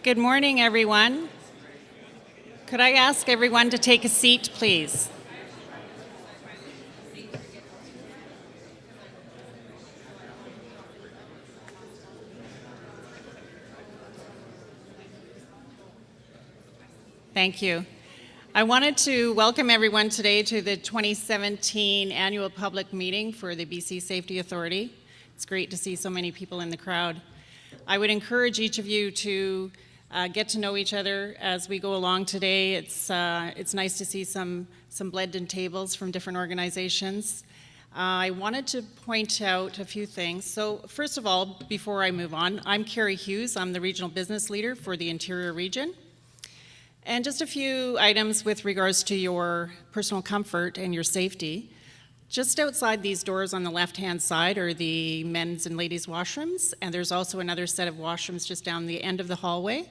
Good morning, everyone. Could I ask everyone to take a seat, please? Thank you. I wanted to welcome everyone today to the 2017 annual public meeting for the BC Safety Authority. It's great to see so many people in the crowd. I would encourage each of you to get to know each other as we go along today. It's nice to see some blended tables from different organizations. I wanted to point out a few things. So first of all, before I move on, I'm Carrie Hughes. I'm the Regional Business Leader for the Interior Region. And just a few items with regards to your personal comfort and your safety. Just outside these doors on the left-hand side are the men's and ladies' washrooms, and there's also another set of washrooms just down the end of the hallway.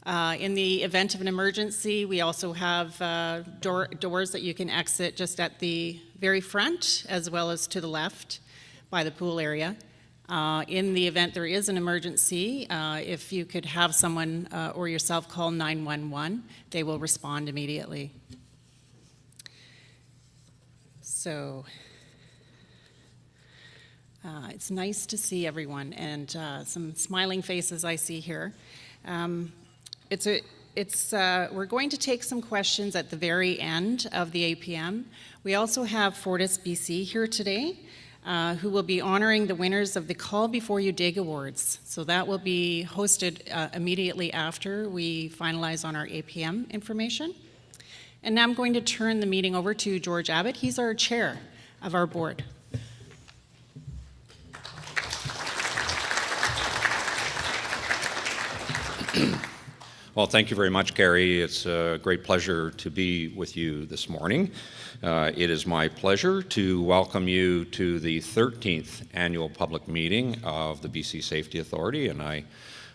In the event of an emergency, we also have doors that you can exit just at the very front, as well as to the left by the pool area. In the event there is an emergency, if you could have someone or yourself call 911, they will respond immediately. So it's nice to see everyone and some smiling faces I see here. We're going to take some questions at the very end of the APM. We also have Fortis BC here today, who will be honoring the winners of the Call Before You Dig Awards. So that will be hosted immediately after we finalize on our APM information. And now I'm going to turn the meeting over to George Abbott. He's our chair of our board. Well, thank you very much, Carrie. It's a great pleasure to be with you this morning. It is my pleasure to welcome you to the 13th annual public meeting of the BC Safety Authority, and I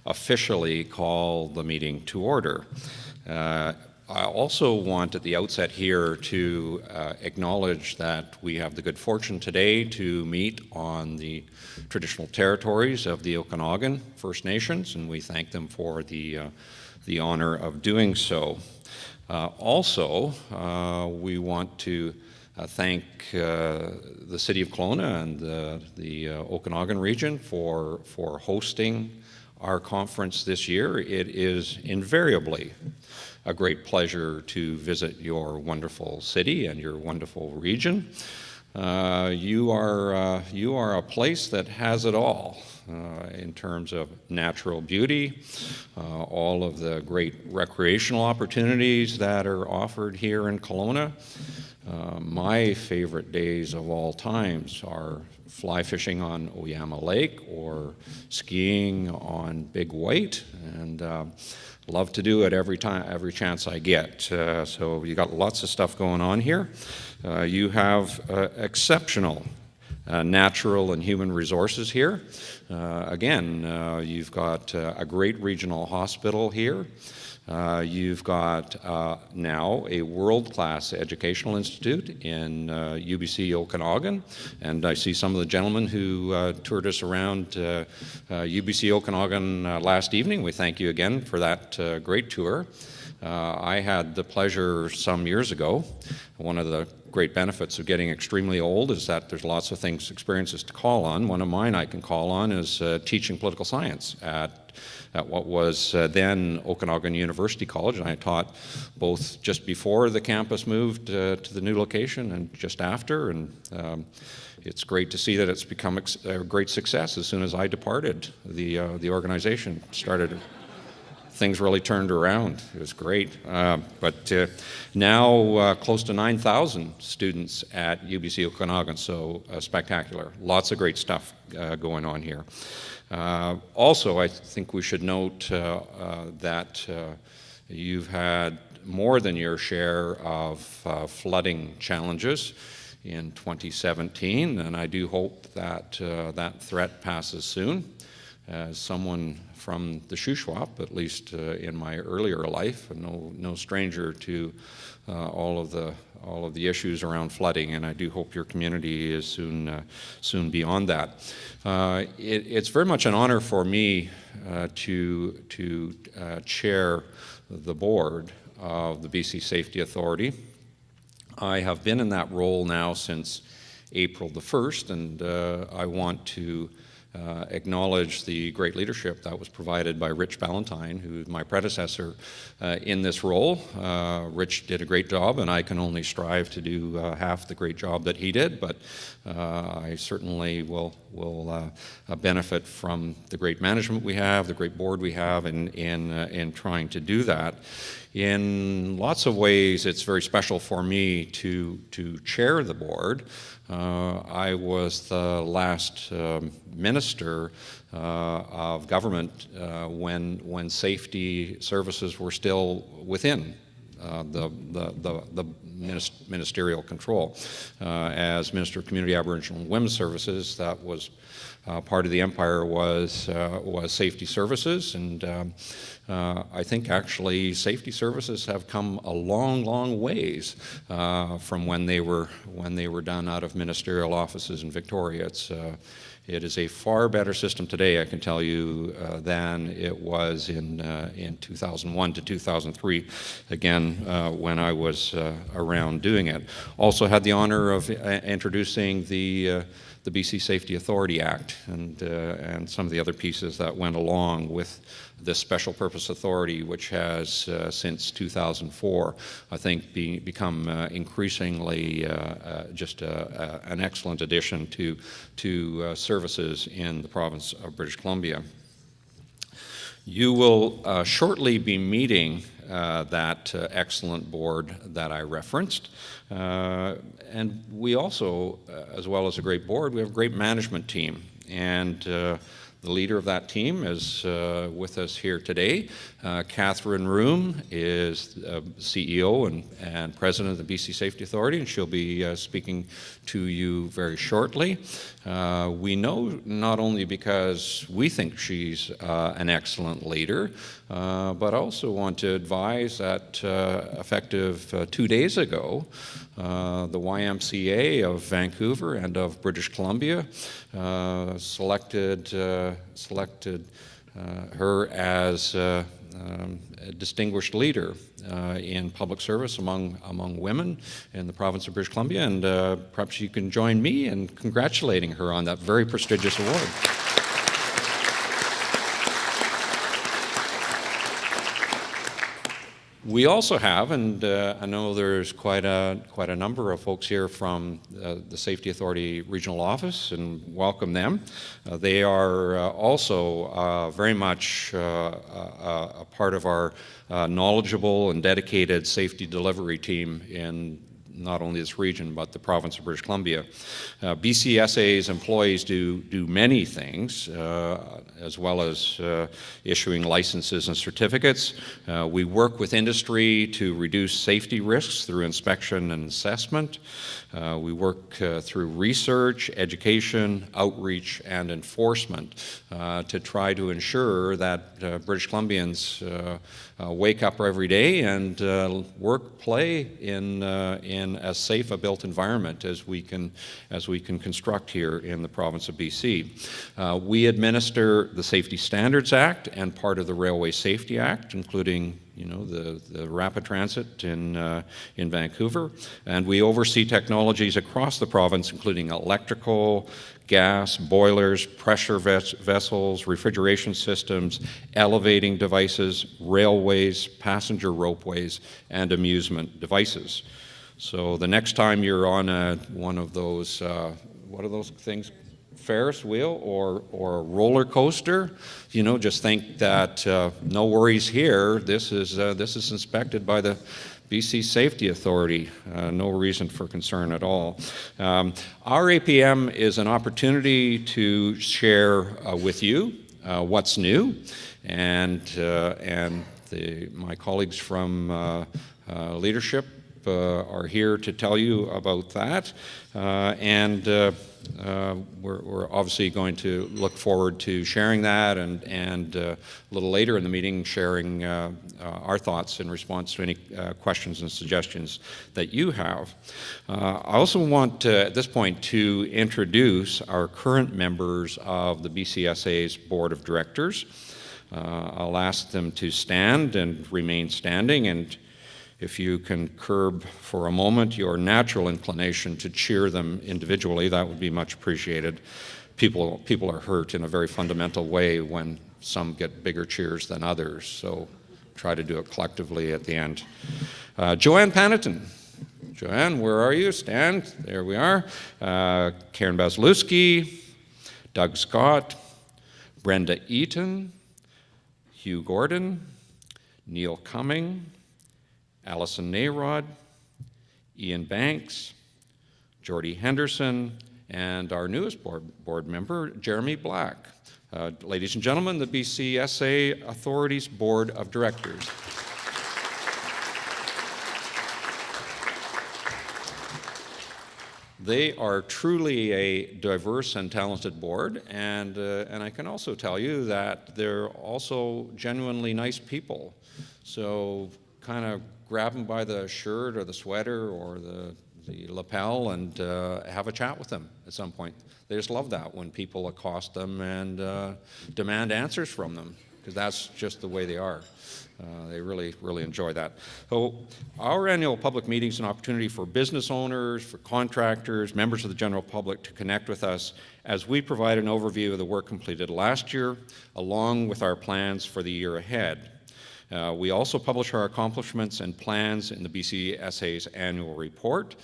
officially call the meeting to order. I also want at the outset here to acknowledge that we have the good fortune today to meet on the traditional territories of the Okanagan First Nations, and we thank them for the honor of doing so. Also, we want to thank the City of Kelowna and the Okanagan region for hosting our conference this year. It is invariably a great pleasure to visit your wonderful city and your wonderful region. You are a place that has it all in terms of natural beauty, all of the great recreational opportunities that are offered here in Kelowna. My favorite days of all times are fly fishing on Oyama Lake or skiing on Big White, and love to do it every chance I get. So you got lots of stuff going on here. You have exceptional natural and human resources here. Again, you've got a great regional hospital here. You've got now a world-class educational institute in UBC Okanagan, and I see some of the gentlemen who toured us around UBC Okanagan last evening. We thank you again for that great tour. I had the pleasure some years ago. One of the great benefits of getting extremely old is that there's lots of experiences to call on. One of mine I can call on is teaching political science at what was then Okanagan University College, and I taught both just before the campus moved to the new location and just after, and it's great to see that it's become a great success. As soon as I departed, the organization started. Things really turned around. It was great. But now close to 9,000 students at UBC Okanagan, so spectacular. Lots of great stuff going on here. Also, I think we should note that you've had more than your share of flooding challenges in 2017, and I do hope that that threat passes soon. as someone from the Shuswap, at least in my earlier life, no stranger to all of the issues around flooding, and I do hope your community is soon beyond that. It's very much an honor for me to chair the board of the BC Safety Authority. I have been in that role now since April the 1st, and I want to acknowledge the great leadership that was provided by Rich Ballantyne, who is my predecessor in this role. Rich did a great job, and I can only strive to do half the great job that he did, but I certainly will benefit from the great management we have, the great board we have in trying to do that. In lots of ways, it's very special for me to chair the board. I was the last minister of government when safety services were still within the ministerial control. As Minister of Community, Aboriginal and Women's Services, that was part of the empire was safety services, and I think actually safety services have come a long ways from when they were done out of ministerial offices in Victoria. It is a far better system today, I can tell you, than it was in 2001 to 2003, again, when I was around doing it. Also had the honor of introducing the BC Safety Authority Act and some of the other pieces that went along with this special purpose authority, which has since 2004, I think, become increasingly just an excellent addition to services in the province of British Columbia. You will shortly be meeting that excellent board that I referenced. And we also, as well as a great board, we have a great management team. And the leader of that team is with us here today. Catherine Room is CEO and President of the BC Safety Authority, and she'll be speaking to you very shortly. We know not only because we think she's an excellent leader, but also want to advise that effective 2 days ago, the YMCA of Vancouver and of British Columbia selected her as a distinguished leader in public service among women in the province of British Columbia, and perhaps you can join me in congratulating her on that very prestigious award. We also have, and I know there's quite a number of folks here from the Safety Authority Regional Office, and welcome them. They are also very much a part of our knowledgeable and dedicated safety delivery team in not only this region, but the province of British Columbia. BCSA's employees do many things, as well as issuing licenses and certificates. We work with industry to reduce safety risks through inspection and assessment. We work through research, education, outreach, and enforcement to try to ensure that British Columbians wake up every day and work, play in as safe a built environment as we can construct here in the province of BC. We administer the Safety Standards Act and part of the Railway Safety Act, including the rapid transit in Vancouver, and we oversee technologies across the province, including electrical, gas, boilers, pressure vessels, refrigeration systems, elevating devices, railways, passenger ropeways, and amusement devices. So the next time you're on one of those, what are those things? Ferris wheel or a roller coaster, just think that no worries here. This is inspected by the BC Safety Authority. No reason for concern at all. Our APM is an opportunity to share with you what's new, and my colleagues from leadership are here to tell you about that. We're obviously going to look forward to sharing that and a little later in the meeting sharing our thoughts in response to any questions and suggestions that you have. I also want at this point to introduce our current members of the BCSA's Board of Directors. I'll ask them to stand and remain standing, and if you can curb for a moment your natural inclination to cheer them individually, that would be much appreciated. People are hurt in a very fundamental way when some get bigger cheers than others, so try to do it collectively at the end. Joanne Panneton. Joanne, where are you? Stand. There we are. Karen Basilewski, Doug Scott, Brenda Eaton, Hugh Gordon, Neil Cumming, Alison Nayrod, Ian Banks, Jordy Henderson, and our newest board member, Jeremy Black. Ladies and gentlemen, the BCSA Authority's Board of Directors. They are truly a diverse and talented board, and I can also tell you that they're also genuinely nice people. So kind of grab them by the shirt or the sweater or the lapel and have a chat with them at some point. They just love that when people accost them and demand answers from them, because that's just the way they are. They really, really enjoy that. So our annual public meeting is an opportunity for business owners, for contractors, members of the general public to connect with us as we provide an overview of the work completed last year, along with our plans for the year ahead. We also publish our accomplishments and plans in the BCSA's annual report.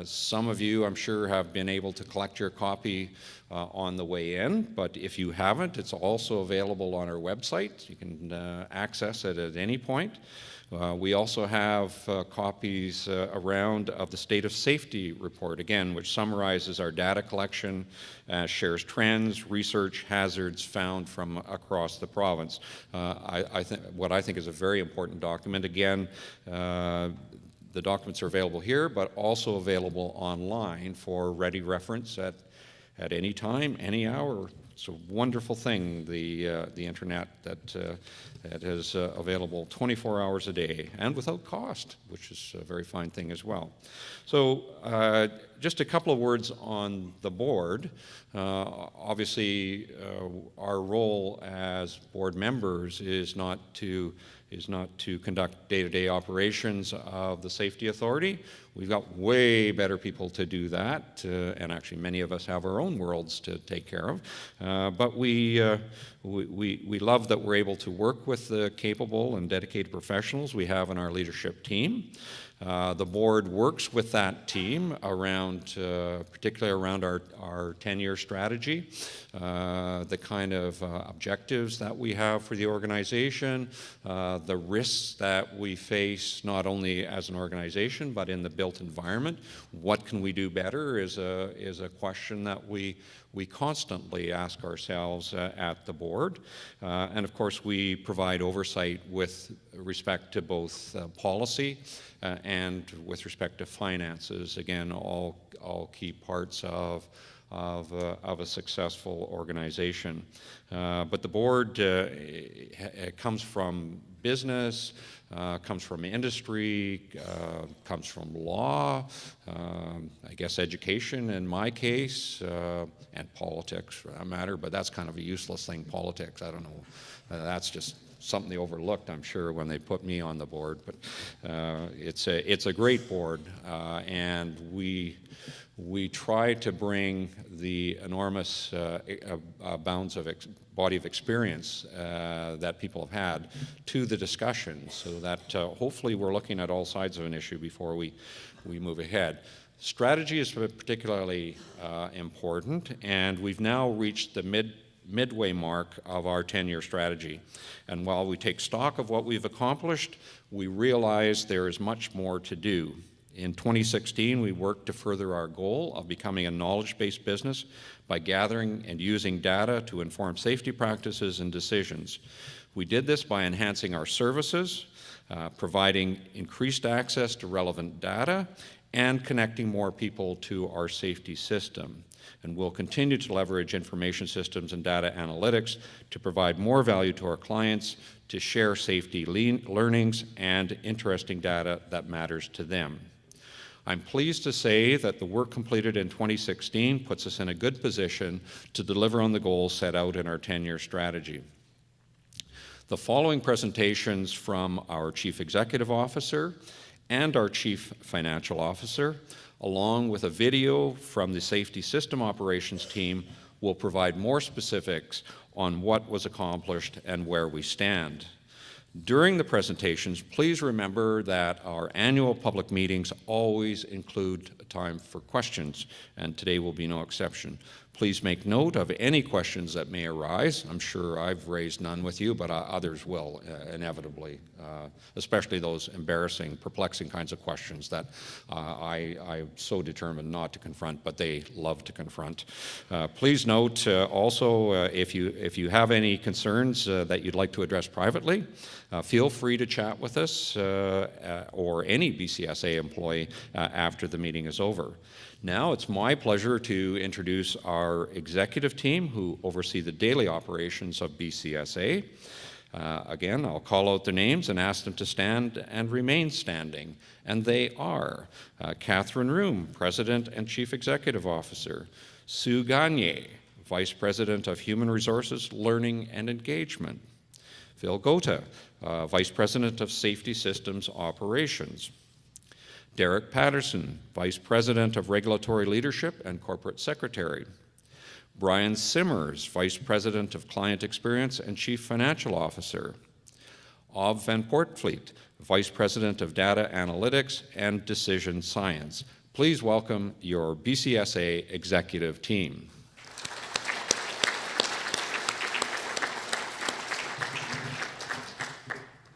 Some of you, I'm sure, have been able to collect your copy on the way in, but if you haven't, it's also available on our website. You can access it at any point. We also have copies around of the State of Safety report, again, which summarizes our data collection, shares trends, research, hazards found from across the province. What I think is a very important document. Again, the documents are available here, but also available online for ready reference at any time, any hour. It's a wonderful thing, the internet that is available 24 hours a day and without cost, which is a very fine thing as well. So just a couple of words on the board. Obviously, our role as board members is not to conduct day-to-day operations of the Safety Authority. We've got way better people to do that, and actually many of us have our own worlds to take care of. But we love that we're able to work with the capable and dedicated professionals we have in our leadership team. The board works with that team around, particularly around our 10-year strategy, the kind of objectives that we have for the organization, the risks that we face not only as an organization but in the built environment. What can we do better is a question that we constantly ask ourselves at the board. And of course, we provide oversight with respect to both policy and with respect to finances. Again, all key parts of a successful organization. But the board comes from business, comes from industry, comes from law, I guess education in my case, and politics for that matter, but that's kind of a useless thing, politics. I don't know. That's just something they overlooked, I'm sure, when they put me on the board. But it's a great board, and we try to bring the enormous bounds of body of experience that people have had to the discussion, so that hopefully we're looking at all sides of an issue before we move ahead. Strategy is particularly important, and we've now reached the midway mark of our 10-year strategy. And while we take stock of what we've accomplished, we realize there is much more to do. In 2016, we worked to further our goal of becoming a knowledge-based business by gathering and using data to inform safety practices and decisions. We did this by enhancing our services, providing increased access to relevant data, and connecting more people to our safety system. And we'll continue to leverage information systems and data analytics to provide more value to our clients, to share safety learnings and interesting data that matters to them. I'm pleased to say that the work completed in 2016 puts us in a good position to deliver on the goals set out in our 10-year strategy. The following presentations from our Chief Executive Officer and our Chief Financial Officer, along with a video from the Safety System Operations team, will provide more specifics on what was accomplished and where we stand. During the presentations, please remember that our annual public meetings always include time for questions, and today will be no exception. Please make note of any questions that may arise. I'm sure I've raised none with you, but others will inevitably, especially those embarrassing, perplexing kinds of questions that I'm so determined not to confront, but they love to confront. Please note also, if you have any concerns that you'd like to address privately, feel free to chat with us or any BCSA employee after the meeting is over. Now it's my pleasure to introduce our executive team who oversee the daily operations of BCSA. Again, I'll call out their names and ask them to stand and remain standing. And they are Catherine Room, President and Chief Executive Officer; Sue Gagne, Vice President of Human Resources, Learning and Engagement; Phil Gota, Vice President of Safety Systems Operations; Derek Patterson, Vice President of Regulatory Leadership and Corporate Secretary; Brian Simmers, Vice President of Client Experience and Chief Financial Officer; Ov van Poortvliet, Vice President of Data Analytics and Decision Science. Please welcome your BCSA executive team.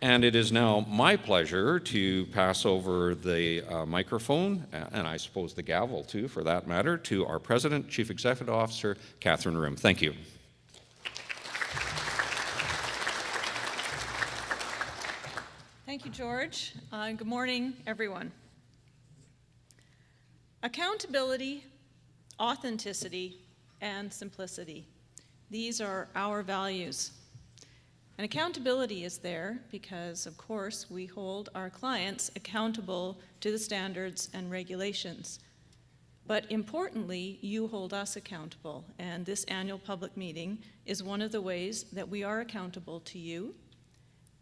And it is now my pleasure to pass over the microphone, and I suppose the gavel too, for that matter, to our President, Chief Executive Officer, Catherine Room. Thank you. Thank you, George. Good morning, everyone. Accountability, authenticity, and simplicity. These are our values. And accountability is there because, of course, we hold our clients accountable to the standards and regulations. But importantly, you hold us accountable, and this annual public meeting is one of the ways that we are accountable to you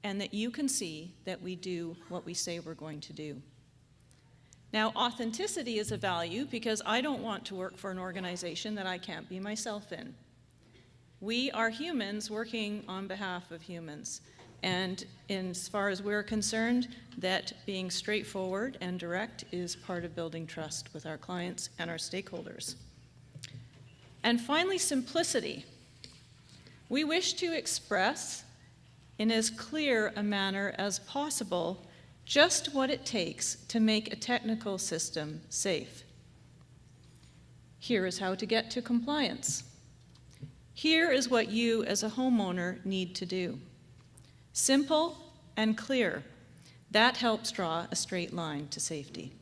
and that you can see that we do what we say we're going to do. Now, authenticity is a value because I don't want to work for an organization that I can't be myself in. We are humans working on behalf of humans, and as far as we're concerned, that being straightforward and direct is part of building trust with our clients and our stakeholders. And finally, simplicity. We wish to express in as clear a manner as possible just what it takes to make a technical system safe. Here is how to get to compliance. Here is what you as a homeowner need to do. Simple and clear. That helps draw a straight line to safety.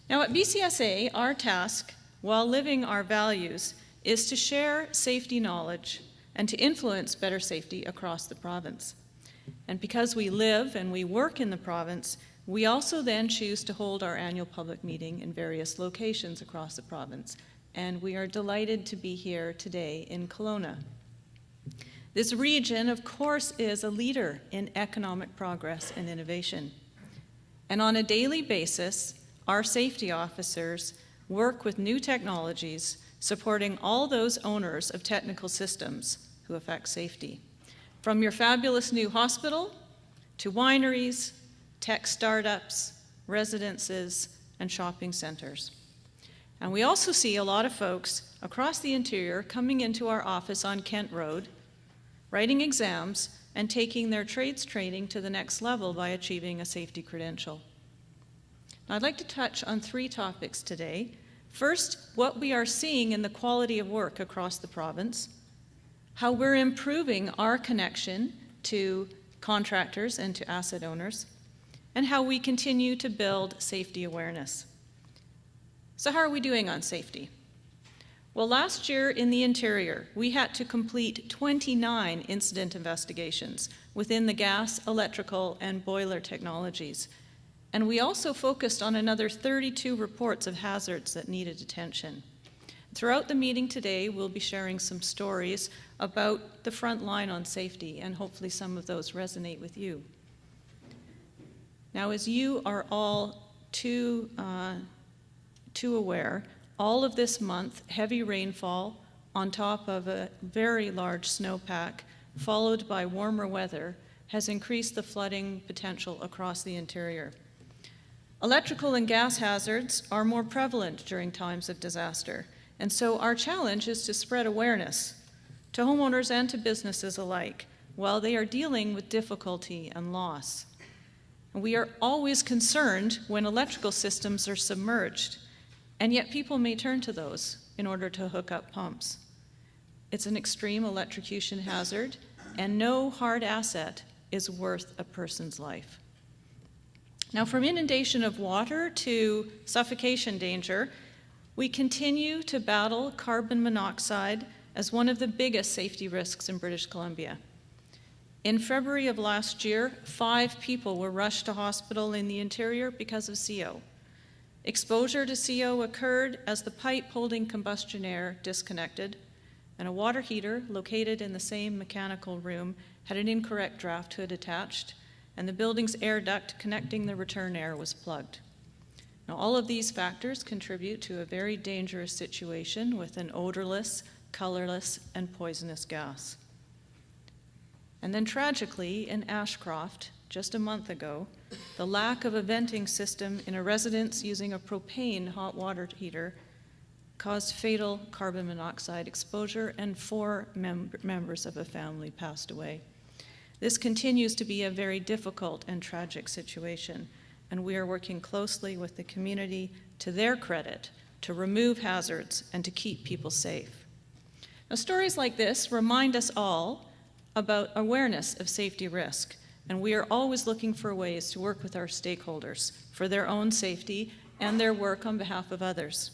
Now at BCSA, our task, while living our values, is to share safety knowledge and to influence better safety across the province. And because we live and we work in the province, we also then choose to hold our annual public meeting in various locations across the province. And we are delighted to be here today in Kelowna. This region, of course, is a leader in economic progress and innovation. And on a daily basis, our safety officers work with new technologies, supporting all those owners of technical systems who affect safety. From your fabulous new hospital, to wineries, tech startups, residences, and shopping centers. And we also see a lot of folks across the interior coming into our office on Kent Road, writing exams, and taking their trades training to the next level by achieving a safety credential. Now, I'd like to touch on 3 topics today. First, what we are seeing in the quality of work across the province, how we're improving our connection to contractors and to asset owners, and how we continue to build safety awareness. So how are we doing on safety? Well, last year in the interior, we had to complete 29 incident investigations within the gas, electrical, and boiler technologies. And we also focused on another 32 reports of hazards that needed attention. Throughout the meeting today, we'll be sharing some stories about the front line on safety, and hopefully some of those resonate with you. Now, as you are all too aware, all of this month, heavy rainfall on top of a very large snowpack, followed by warmer weather, has increased the flooding potential across the interior. Electrical and gas hazards are more prevalent during times of disaster, and so our challenge is to spread awareness to homeowners and to businesses alike while they are dealing with difficulty and loss. And we are always concerned when electrical systems are submerged, and yet people may turn to those in order to hook up pumps. It's an extreme electrocution hazard, and no hard asset is worth a person's life. Now, from inundation of water to suffocation danger, we continue to battle carbon monoxide as one of the biggest safety risks in British Columbia. In February of last year, 5 people were rushed to hospital in the interior because of CO. Exposure to CO occurred as the pipe holding combustion air disconnected, and a water heater located in the same mechanical room had an incorrect draft hood attached, and the building's air duct connecting the return air was plugged. Now, all of these factors contribute to a very dangerous situation with an odorless, colorless, and poisonous gas. And then tragically, in Ashcroft, just a month ago, the lack of a venting system in a residence using a propane hot water heater caused fatal carbon monoxide exposure, and 4 members of a family passed away. This continues to be a very difficult and tragic situation, and we are working closely with the community, to their credit, to remove hazards and to keep people safe. Now, stories like this remind us all about awareness of safety risk, and we are always looking for ways to work with our stakeholders for their own safety and their work on behalf of others.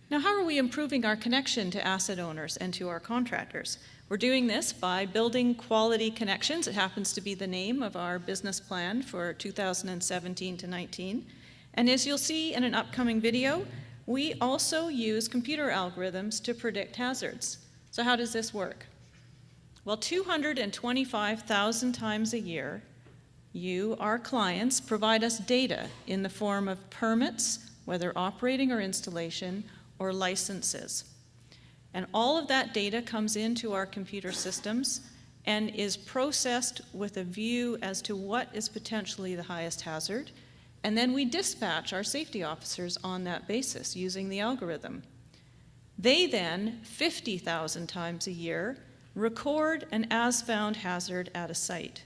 Now, how are we improving our connection to asset owners and to our contractors? We're doing this by building quality connections. It happens to be the name of our business plan for 2017 to 19. And as you'll see in an upcoming video, we also use computer algorithms to predict hazards. So how does this work? Well, 225,000 times a year, you, our clients, provide us data in the form of permits, whether operating or installation, or licenses. And all of that data comes into our computer systems and is processed with a view as to what is potentially the highest hazard. And then we dispatch our safety officers on that basis using the algorithm. They then, 50,000 times a year, record an as-found hazard at a site.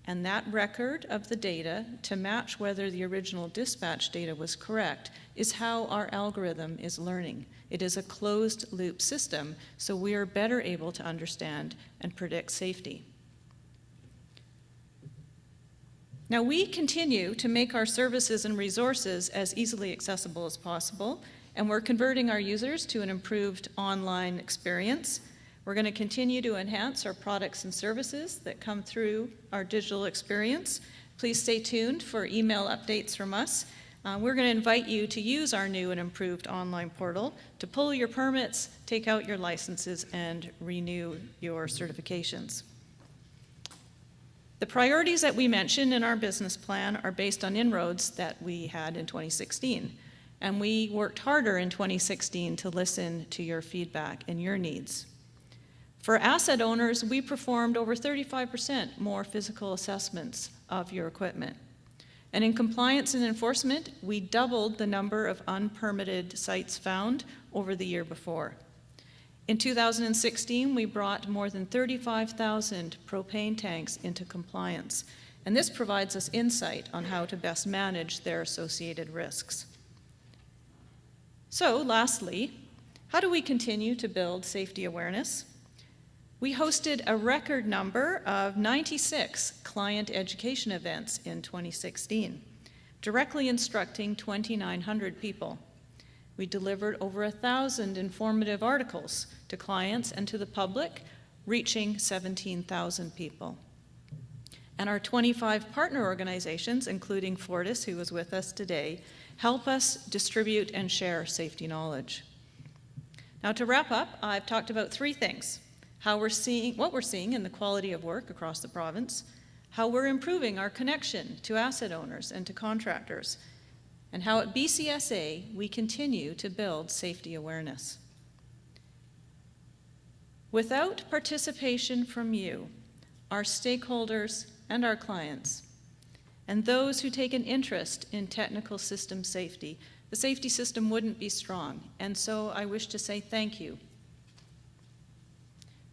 And that record of the data, to match whether the original dispatch data was correct, is how our algorithm is learning. It is a closed-loop system, so we are better able to understand and predict safety. Now, we continue to make our services and resources as easily accessible as possible, and we're converting our users to an improved online experience. We're going to continue to enhance our products and services that come through our digital experience. Please stay tuned for email updates from us. We're going to invite you to use our new and improved online portal to pull your permits, take out your licenses, and renew your certifications. The priorities that we mentioned in our business plan are based on inroads that we had in 2016. And we worked harder in 2016 to listen to your feedback and your needs. For asset owners, we performed over 35% more physical assessments of your equipment. And in compliance and enforcement, we doubled the number of unpermitted sites found over the year before. In 2016, we brought more than 35,000 propane tanks into compliance, and this provides us insight on how to best manage their associated risks. So, lastly, how do we continue to build safety awareness? We hosted a record number of 96 client education events in 2016, directly instructing 2,900 people. We delivered over 1,000 informative articles to clients and to the public, reaching 17,000 people. And our 25 partner organizations, including Fortis, who was with us today, help us distribute and share safety knowledge. Now, to wrap up, I've talked about three things: what we're seeing in the quality of work across the province, how we're improving our connection to asset owners and to contractors, and how at BCSA we continue to build safety awareness. Without participation from you, our stakeholders and our clients, and those who take an interest in technical system safety, the safety system wouldn't be strong. And so I wish to say thank you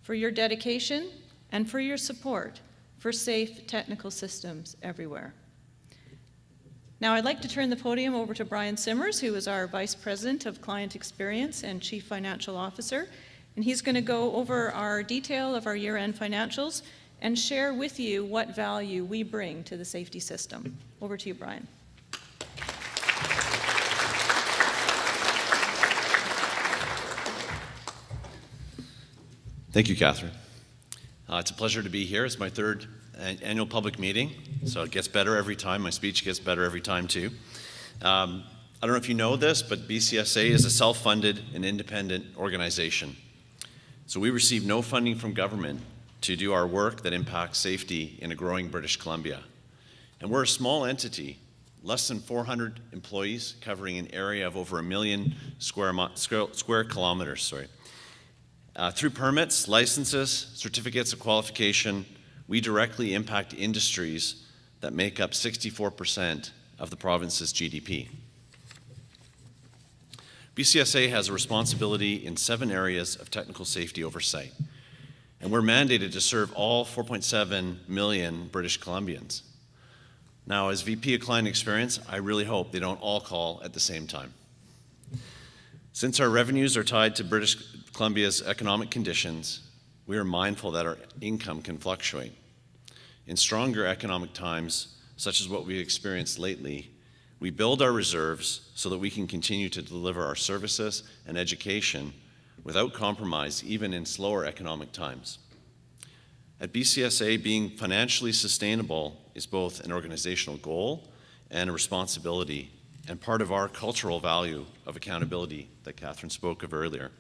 for your dedication and for your support for safe technical systems everywhere. Now I'd like to turn the podium over to Brian Simmers, who is our Vice President of Client Experience and Chief Financial Officer, and he's going to go over our detail of our year-end financials and share with you what value we bring to the safety system. Over to you, Brian. Thank you, Catherine. It's a pleasure to be here. It's my third annual public meeting, so it gets better every time. My speech gets better every time, too. I don't know if you know this, but BCSA is a self-funded and independent organization. So we receive no funding from government to do our work that impacts safety in a growing British Columbia. And we're a small entity, less than 400 employees, covering an area of over 1 million square kilometers. Through permits, licenses, certificates of qualification, we directly impact industries that make up 64% of the province's GDP. BCSA has a responsibility in 7 areas of technical safety oversight, and we're mandated to serve all 4.7 million British Columbians. Now, as VP of Client Experience, I really hope they don't all call at the same time. Since our revenues are tied to British Columbia's economic conditions, we are mindful that our income can fluctuate. In stronger economic times, such as what we experienced lately, we build our reserves so that we can continue to deliver our services and education without compromise, even in slower economic times. At BCSA, being financially sustainable is both an organizational goal and a responsibility, and part of our cultural value of accountability that Catherine spoke of earlier.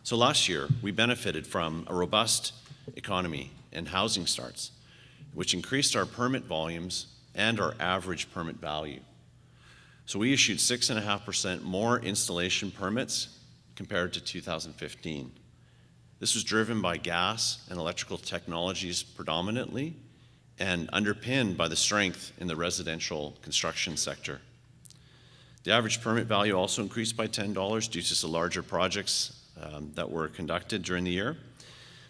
So last year, we benefited from a robust economy and housing starts, which increased our permit volumes and our average permit value. So we issued 6.5% more installation permits compared to 2015. This was driven by gas and electrical technologies predominantly, and underpinned by the strength in the residential construction sector. The average permit value also increased by $10 due to some larger projects that were conducted during the year.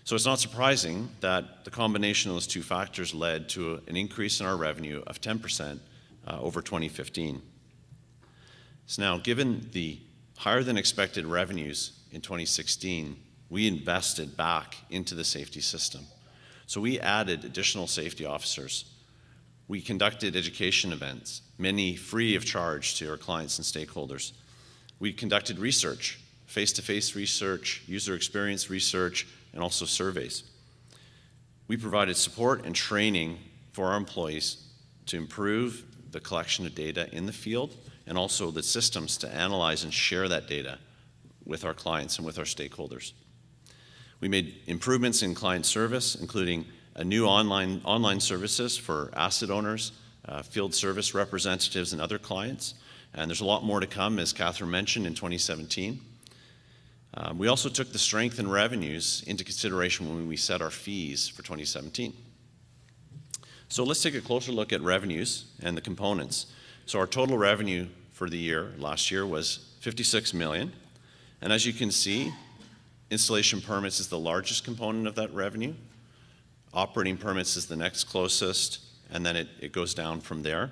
So it's not surprising that the combination of those two factors led to an increase in our revenue of 10% over 2015. So now, given the higher than expected revenues in 2016, we invested back into the safety system. So we added additional safety officers. We conducted education events, many free of charge to our clients and stakeholders. We conducted research, face-to-face research, user experience research, and also surveys. We provided support and training for our employees to improve the collection of data in the field and also the systems to analyze and share that data with our clients and with our stakeholders. We made improvements in client service, including a new online services for asset owners, field service representatives, and other clients. And there's a lot more to come, as Catherine mentioned, in 2017. We also took the strength in revenues into consideration when we set our fees for 2017. So let's take a closer look at revenues and the components. So our total revenue for the year, last year, was $56 million. And as you can see, installation permits is the largest component of that revenue. Operating permits is the next closest, and then it goes down from there.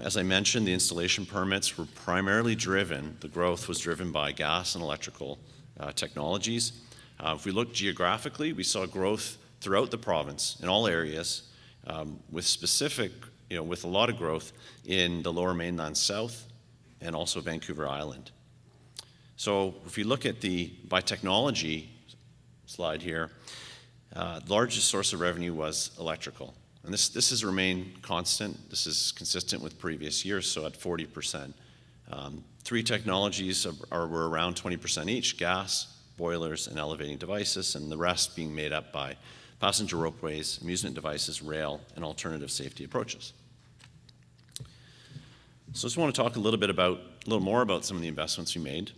As I mentioned, the installation permits were primarily driven, the growth was driven by gas and electrical technologies. If we look geographically, we saw growth throughout the province in all areas, with a lot of growth in the Lower Mainland South and also Vancouver Island. So if you look at by technology slide here, the largest source of revenue was electrical. And this has remained constant. This is consistent with previous years, so at 40%. Three technologies were around 20% each: gas, boilers, and elevating devices, and the rest being made up by passenger ropeways, amusement devices, rail, and alternative safety approaches. So I just want to talk a little more about some of the investments we made.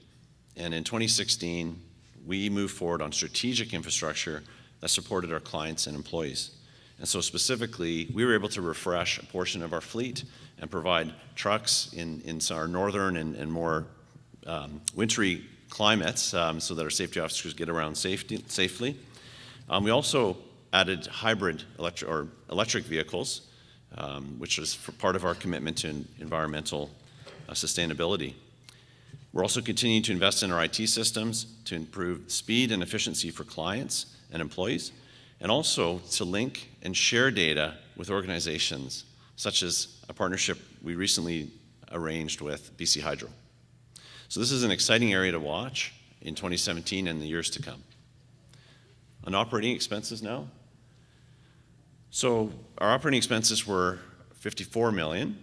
And in 2016, we moved forward on strategic infrastructure that supported our clients and employees. And so specifically, we were able to refresh a portion of our fleet and provide trucks in our northern and more wintry climates so that our safety officers get around safely. We also added hybrid electric vehicles, which is part of our commitment to environmental sustainability. We're also continuing to invest in our IT systems to improve speed and efficiency for clients and employees, and also to link and share data with organizations, such as a partnership we recently arranged with BC Hydro. So this is an exciting area to watch in 2017 and the years to come. On operating expenses now. So our operating expenses were $54 million,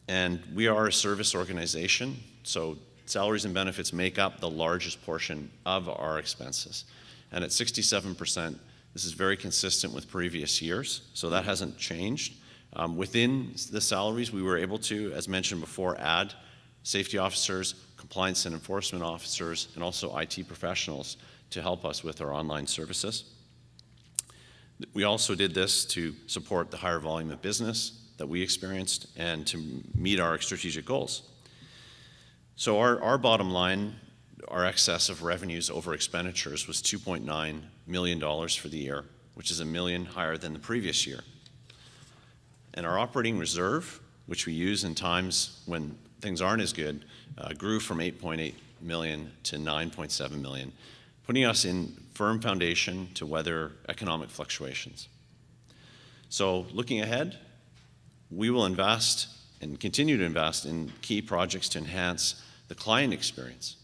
and we are a service organization, so salaries and benefits make up the largest portion of our expenses. And at 67%, this is very consistent with previous years, so that hasn't changed. Within the salaries, we were able to, as mentioned before, add safety officers, compliance and enforcement officers, and also IT professionals to help us with our online services. We also did this to support the higher volume of business that we experienced and to meet our strategic goals. So our bottom line, our excess of revenues over expenditures, was $2.9 million for the year, which is $1 million higher than the previous year. And our operating reserve, which we use in times when things aren't as good, grew from $8.8 million to $9.7 million, putting us in firm foundation to weather economic fluctuations. So looking ahead, we will invest and continue to invest in key projects to enhance the client experience.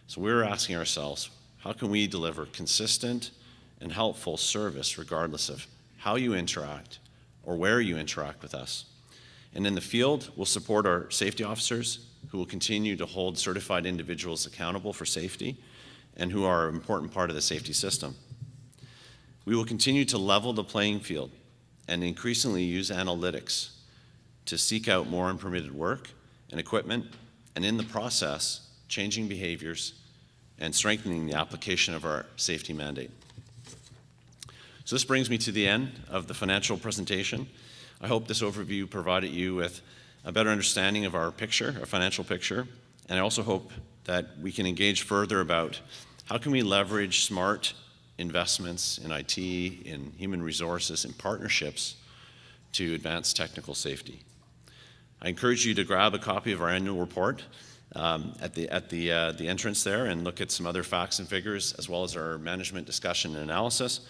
So we're asking ourselves, how can we deliver consistent and helpful service regardless of how you interact or where you interact with us? And in the field, we'll support our safety officers who will continue to hold certified individuals accountable for safety and who are an important part of the safety system. We will continue to level the playing field and increasingly use analytics to seek out more unpermitted work and equipment, and in the process, changing behaviors and strengthening the application of our safety mandate. So this brings me to the end of the financial presentation. I hope this overview provided you with a better understanding of our picture, our financial picture, and I also hope that we can engage further about how can we leverage smart investments in IT, in human resources, and partnerships to advance technical safety. I encourage you to grab a copy of our annual report at the entrance there and look at some other facts and figures as well as our management discussion and analysis.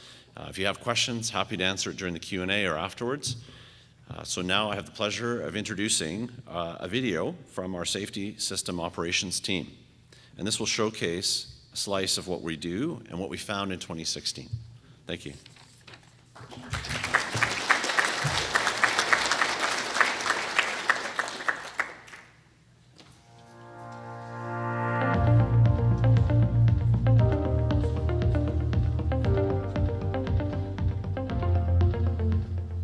If you have questions, happy to answer it during the Q&A or afterwards. So now I have the pleasure of introducing a video from our safety system operations team. And this will showcase a slice of what we do and what we found in 2016. Thank you.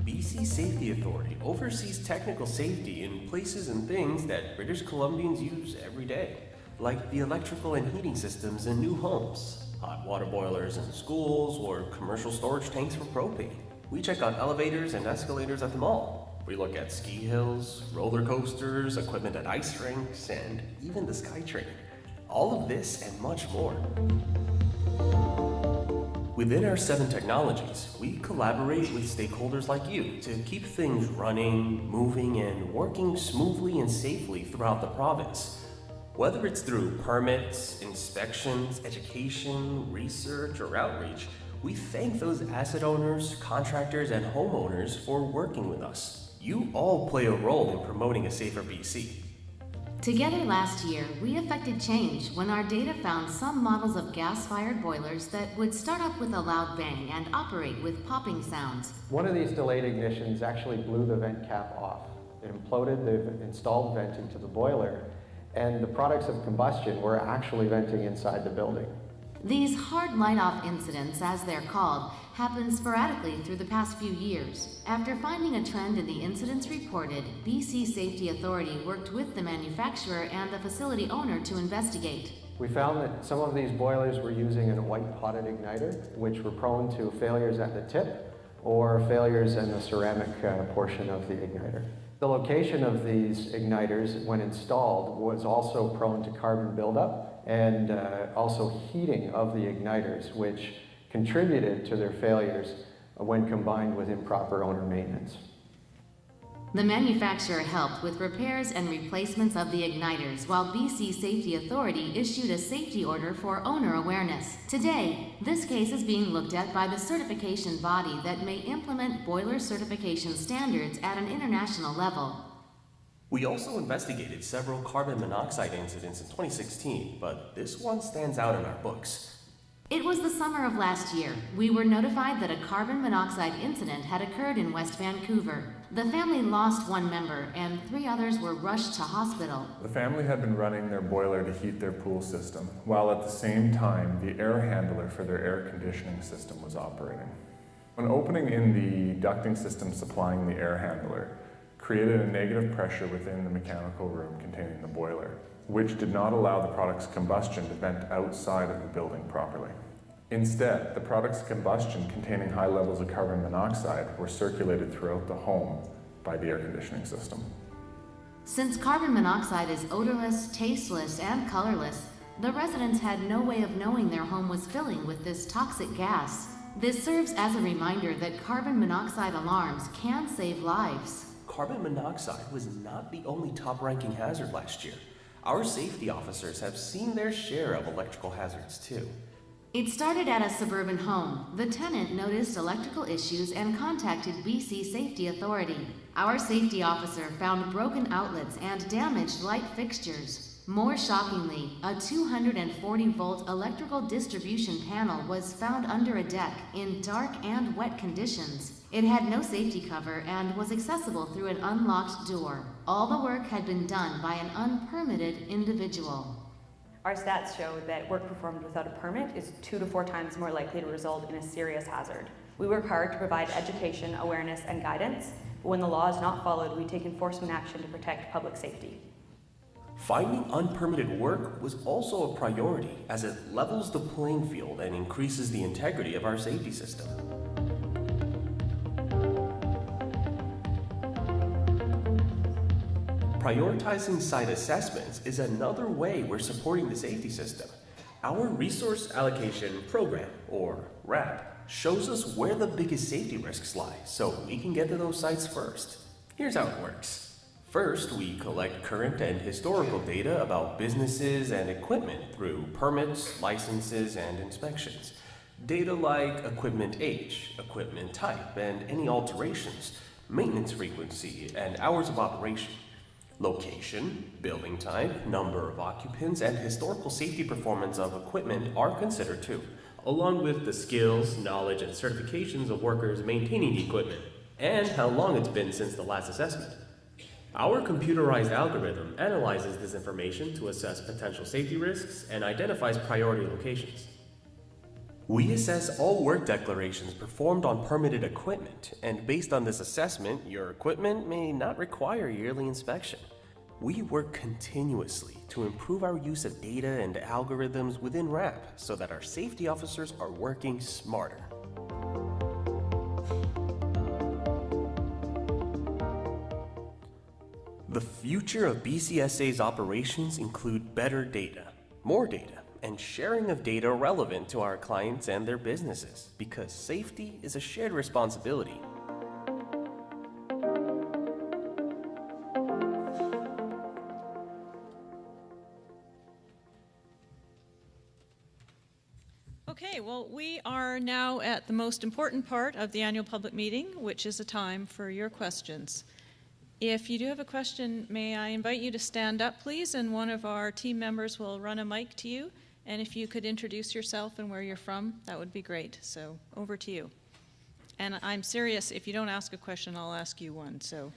BC Safety Authority oversees technical safety in places and things that British Columbians use every day, like the electrical and heating systems in new homes, hot water boilers in schools, or commercial storage tanks for propane. We check on elevators and escalators at the mall. We look at ski hills, roller coasters, equipment at ice rinks, and even the SkyTrain. All of this and much more. Within our 7 technologies, we collaborate with stakeholders like you to keep things running, moving, and working smoothly and safely throughout the province. Whether it's through permits, inspections, education, research, or outreach, we thank those asset owners, contractors, and homeowners for working with us. You all play a role in promoting a safer BC. Together last year, we effected change when our data found some models of gas-fired boilers that would start up with a loud bang and operate with popping sounds. One of these delayed ignitions actually blew the vent cap off. It imploded the installed vent into the boiler, and the products of combustion were actually venting inside the building. These hard light-off incidents, as they're called, happened sporadically through the past few years. After finding a trend in the incidents reported, BC Safety Authority worked with the manufacturer and the facility owner to investigate. We found that some of these boilers were using a white potted igniter, which were prone to failures at the tip or failures in the ceramic portion of the igniter. The location of these igniters, when installed, was also prone to carbon buildup and also heating of the igniters, which contributed to their failures when combined with improper owner maintenance. The manufacturer helped with repairs and replacements of the igniters, while BC Safety Authority issued a safety order for owner awareness. Today, this case is being looked at by the certification body that may implement boiler certification standards at an international level. We also investigated several carbon monoxide incidents in 2016, but this one stands out in our books. It was the summer of last year. We were notified that a carbon monoxide incident had occurred in West Vancouver. The family lost one member and 3 others were rushed to hospital. The family had been running their boiler to heat their pool system, while at the same time the air handler for their air conditioning system was operating. An opening in the ducting system supplying the air handler created a negative pressure within the mechanical room containing the boiler, which did not allow the product's combustion to vent outside of the building properly. Instead, the product's combustion containing high levels of carbon monoxide were circulated throughout the home by the air conditioning system. Since carbon monoxide is odorless, tasteless, and colorless, the residents had no way of knowing their home was filling with this toxic gas. This serves as a reminder that carbon monoxide alarms can save lives. Carbon monoxide was not the only top-ranking hazard last year. Our safety officers have seen their share of electrical hazards too. It started at a suburban home. The tenant noticed electrical issues and contacted BC Safety Authority. Our safety officer found broken outlets and damaged light fixtures. More shockingly, a 240-volt electrical distribution panel was found under a deck in dark and wet conditions. It had no safety cover and was accessible through an unlocked door. All the work had been done by an unpermitted individual. Our stats show that work performed without a permit is 2 to 4 times more likely to result in a serious hazard. We work hard to provide education, awareness, and guidance, but when the law is not followed, we take enforcement action to protect public safety. Finding unpermitted work was also a priority as it levels the playing field and increases the integrity of our safety system. Prioritizing site assessments is another way we're supporting the safety system. Our Resource Allocation Program, or RAP, shows us where the biggest safety risks lie so we can get to those sites first. Here's how it works. First, we collect current and historical data about businesses and equipment through permits, licenses, and inspections. Data like equipment age, equipment type, and any alterations, maintenance frequency, and hours of operation. Location, building type, number of occupants, and historical safety performance of equipment are considered too, along with the skills, knowledge, and certifications of workers maintaining the equipment, and how long it's been since the last assessment. Our computerized algorithm analyzes this information to assess potential safety risks and identifies priority locations. We assess all work declarations performed on permitted equipment, and based on this assessment, your equipment may not require yearly inspection. We work continuously to improve our use of data and algorithms within RAP so that our safety officers are working smarter. The future of BCSA's operations include better data, more data, and sharing of data relevant to our clients and their businesses, because safety is a shared responsibility. Well, we are now at the most important part of the annual public meeting, which is a time for your questions. If you do have a question, may I invite you to stand up, please, and one of our team members will run a mic to you. And if you could introduce yourself and where you're from, that would be great. So over to you. And I'm serious, if you don't ask a question, I'll ask you one. So.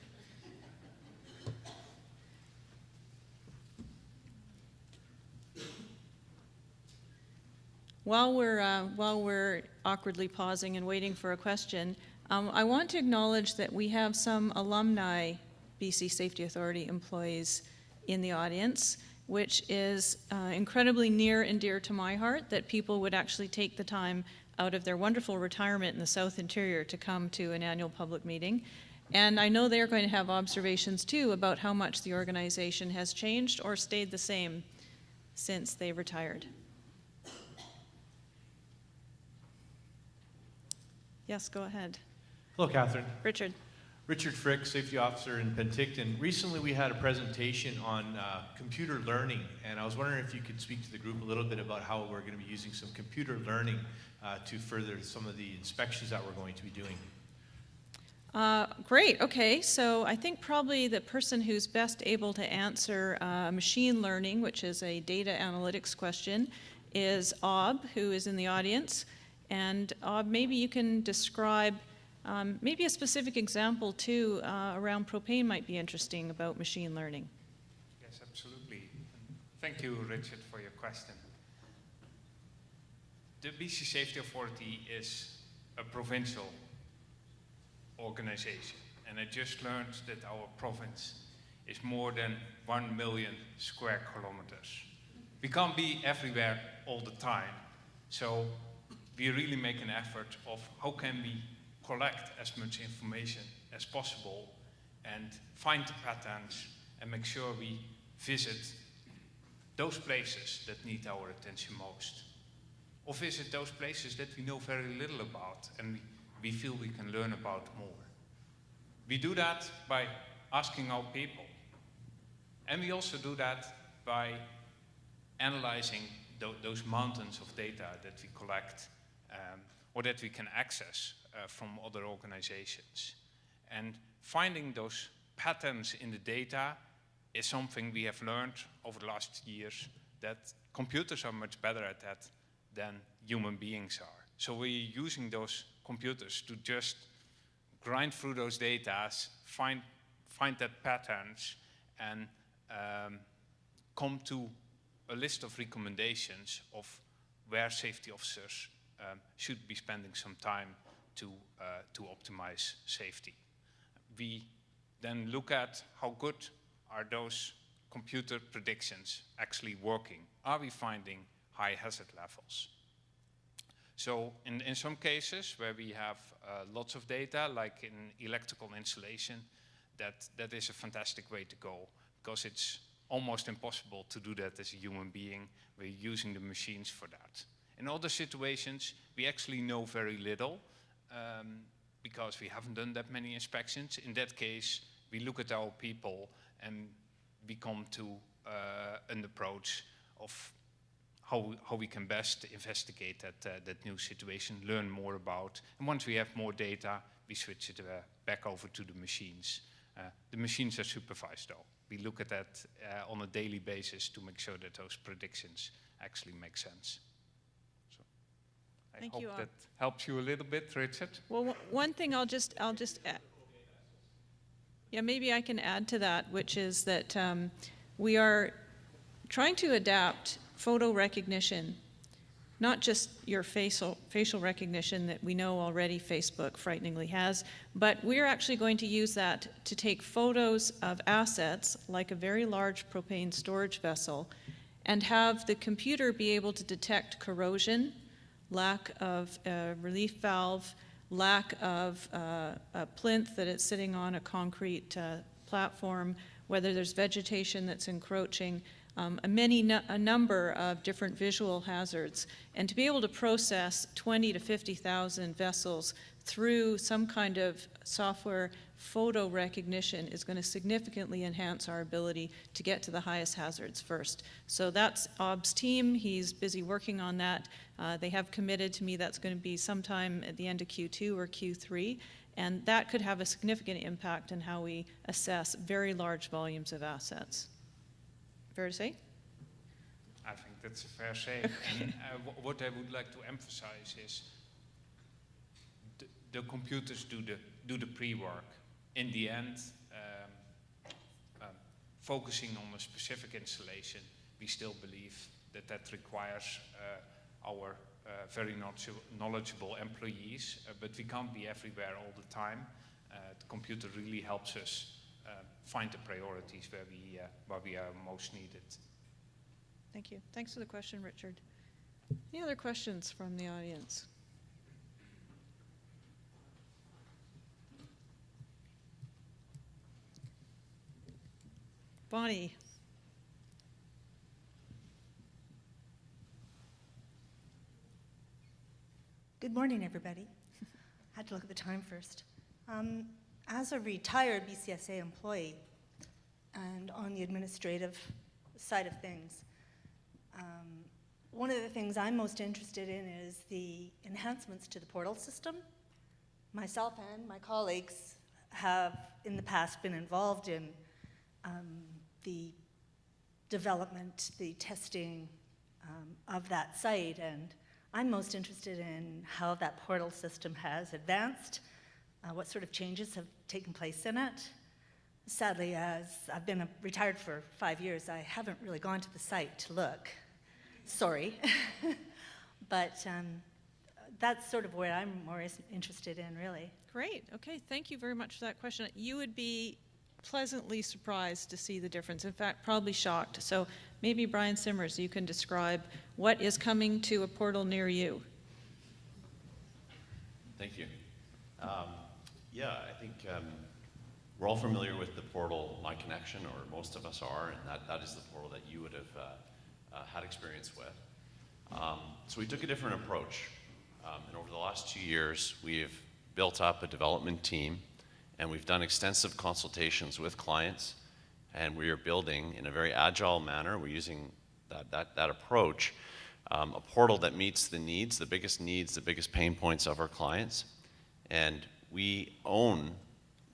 While we're awkwardly pausing and waiting for a question, I want to acknowledge that we have some alumni BC Safety Authority employees in the audience, which is incredibly near and dear to my heart, that people would actually take the time out of their wonderful retirement in the South Interior to come to an annual public meeting. And I know they're going to have observations too about how much the organization has changed or stayed the same since they retired. Yes, go ahead. Hello, Catherine. Richard. Richard Frick, Safety Officer in Penticton. Recently we had a presentation on computer learning, and I was wondering if you could speak to the group a little bit about how we're going to be using some computer learning to further some of the inspections that we're going to be doing. Great, okay, so I think probably the person who's best able to answer machine learning, which is a data analytics question, is Ob, who is in the audience. And maybe you can describe maybe a specific example too around propane might be interesting about machine learning. Yes, absolutely. Thank you, Richard, for your question. The BC Safety Authority is a provincial organization, and I just learned that our province is more than 1 million square kilometers. We can't be everywhere all the time, so we really make an effort of how can we collect as much information as possible and find the patterns and make sure we visit those places that need our attention most. Or visit those places that we know very little about and we feel we can learn about more. We do that by asking our people. And we also do that by analyzing those mountains of data that we collect or that we can access from other organizations. And finding those patterns in the data is something we have learned over the last years, that computers are much better at that than human beings are. So we're using those computers to just grind through those data, find that patterns, and come to a list of recommendations of where safety officers should be spending some time to optimize safety. We then look at how good are those computer predictions actually working. Are we finding high hazard levels? So in some cases where we have lots of data, like in electrical installation, that is a fantastic way to go, because it's almost impossible to do that as a human being. We're using the machines for that. In other situations, we actually know very little because we haven't done that many inspections. In that case, we look at our people and we come to an approach of how we can best investigate that new situation, learn more about. And once we have more data, we switch it back over to the machines. The machines are supervised though. We look at that on a daily basis to make sure that those predictions actually make sense. I hope that helps you a little bit, Richard. Well, one thing I'll just add. Yeah, maybe I can add to that, which is that we are trying to adapt photo recognition, not just your facial recognition that we know already Facebook frighteningly has, but we're actually going to use that to take photos of assets like a very large propane storage vessel and have the computer be able to detect corrosion, lack of a relief valve, lack of a plinth that it's sitting on a concrete platform, whether there's vegetation that's encroaching, a number of different visual hazards. And to be able to process 20 to 50,000 vessels through some kind of software photo recognition is going to significantly enhance our ability to get to the highest hazards first. So that's OB's team. He's busy working on that. They have committed to me that's going to be sometime at the end of Q2 or Q3, and that could have a significant impact on how we assess very large volumes of assets. Fair to say? I think that's a fair say. And what I would like to emphasize is the computers do the pre-work. In the end, focusing on a specific installation, we still believe that requires our very knowledgeable employees, but we can't be everywhere all the time. The computer really helps us find the priorities where we are most needed. Thank you. Thanks for the question, Richard. Any other questions from the audience? Bonnie. Good morning, everybody. I had to look at the time first. As a retired BCSA employee and on the administrative side of things, one of the things I'm most interested in is the enhancements to the portal system. Myself and my colleagues have in the past been involved in the development, the testing of that site, and I'm most interested in how that portal system has advanced, what sort of changes have taken place in it. Sadly, as I've been retired for 5 years, I haven't really gone to the site to look. Sorry. But that's sort of where I'm more interested in, really. Great. Okay, thank you very much for that question. You would be pleasantly surprised to see the difference. In fact, probably shocked. So maybe Brian Simmers, you can describe what is coming to a portal near you. Thank you. Yeah, I think we're all familiar with the portal My Connection, or most of us are, and that is the portal that you would have had experience with. So we took a different approach, and over the last 2 years, we've built up a development team, and we've done extensive consultations with clients, and we are building in a very agile manner. We're using that approach, a portal that meets the biggest pain points of our clients, and we own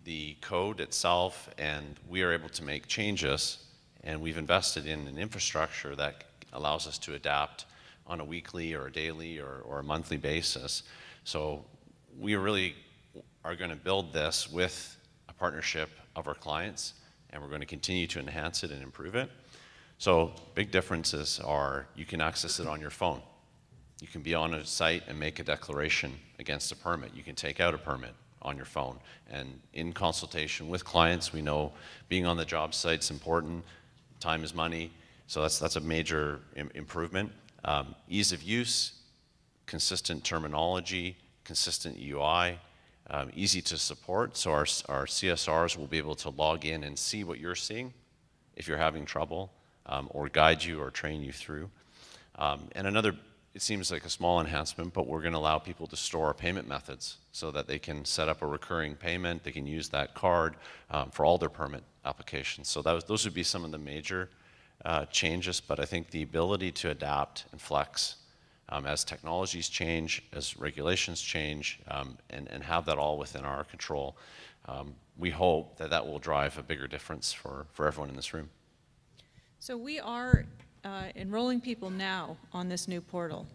the code itself, and we are able to make changes, and we've invested in an infrastructure that allows us to adapt on a weekly or a daily or a monthly basis. So we really are going to build this with a partnership of our clients, and we're going to continue to enhance it and improve it. So big differences are you can access it on your phone. You can be on a site and make a declaration against a permit. You can take out a permit on your phone. And in consultation with clients, we know being on the job site's important. Time is money. So that's a major improvement. Ease of use, consistent terminology, consistent UI, easy to support. So our CSRs will be able to log in and see what you're seeing if you're having trouble, or guide you or train you through. And another, it seems like a small enhancement, but we're going to allow people to store payment methods so that they can set up a recurring payment. They can use that card for all their permit applications. So those would be some of the major changes, but I think the ability to adapt and flex as technologies change, as regulations change, and have that all within our control, we hope that will drive a bigger difference for everyone in this room. So we are enrolling people now on this new portal.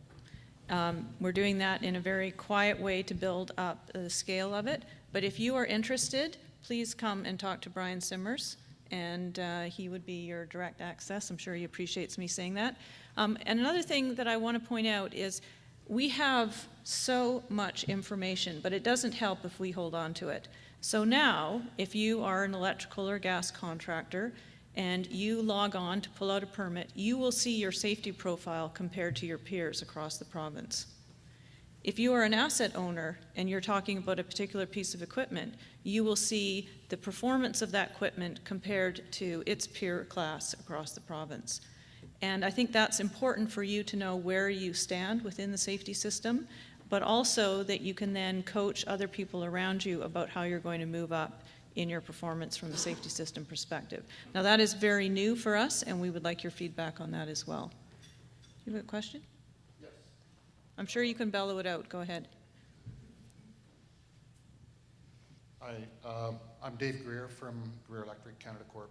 We're doing that in a very quiet way to build up the scale of it, but if you are interested, please come and talk to Brian Simmers, and he would be your direct access. I'm sure he appreciates me saying that. And another thing that I want to point out is we have so much information, but it doesn't help if we hold on to it. So now, if you are an electrical or gas contractor and you log on to pull out a permit, you will see your safety profile compared to your peers across the province. If you are an asset owner and you're talking about a particular piece of equipment, you will see the performance of that equipment compared to its peer class across the province. And I think that's important for you to know where you stand within the safety system, but also that you can then coach other people around you about how you're going to move up in your performance from the safety system perspective. Now that is very new for us, and we would like your feedback on that as well. You have a question? Yes. I'm sure you can bellow it out. Go ahead. Hi, I'm Dave Greer from Greer Electric Canada Corp.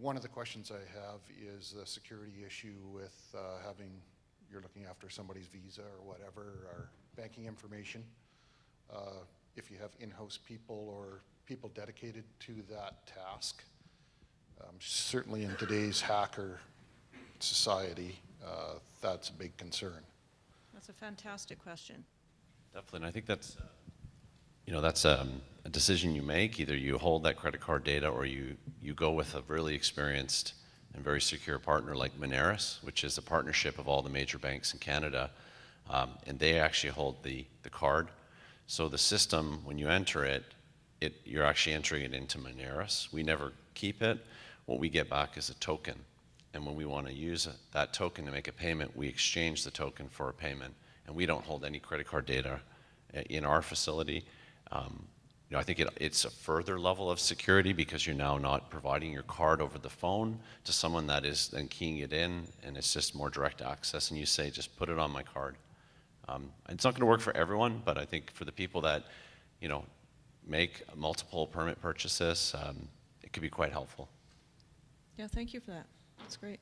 One of the questions I have is the security issue with you're looking after somebody's visa or whatever, or banking information. If you have in-house people or people dedicated to that task. Certainly in today's hacker society, that's a big concern. That's a fantastic question. Definitely, and I think that's, that's a decision you make. Either you hold that credit card data or you go with a really experienced and very secure partner like Moneris, which is a partnership of all the major banks in Canada, and they actually hold the card. So the system, when you enter it, you're actually entering it into Moneris. We never keep it. What we get back is a token. And when we want to use that token to make a payment, we exchange the token for a payment. And we don't hold any credit card data in our facility. I think it's a further level of security because you're now not providing your card over the phone to someone that is then keying it in, and it's just more direct access. And you say, just put it on my card. It's not going to work for everyone, but I think for the people that, make multiple permit purchases, it could be quite helpful. Yeah, thank you for that. That's great.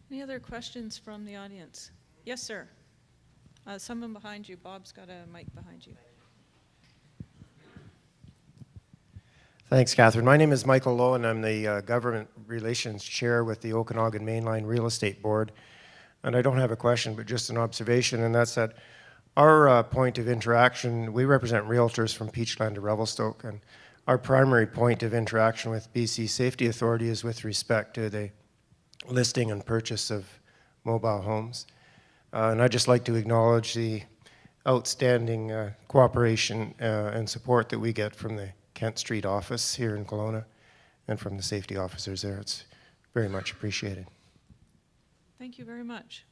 Any other questions from the audience? Yes, sir. Someone behind you. Bob's got a mic behind you. Thanks, Catherine. My name is Michael Lowe, and I'm the Government Relations Chair with the Okanagan Mainline Real Estate Board. And I don't have a question, but just an observation, and that's that our point of interaction, we represent realtors from Peachland to Revelstoke, and our primary point of interaction with BC Safety Authority is with respect to the listing and purchase of mobile homes. And I'd just like to acknowledge the outstanding cooperation and support that we get from the Kent Street office here in Kelowna and from the safety officers there. It's very much appreciated. Thank you very much.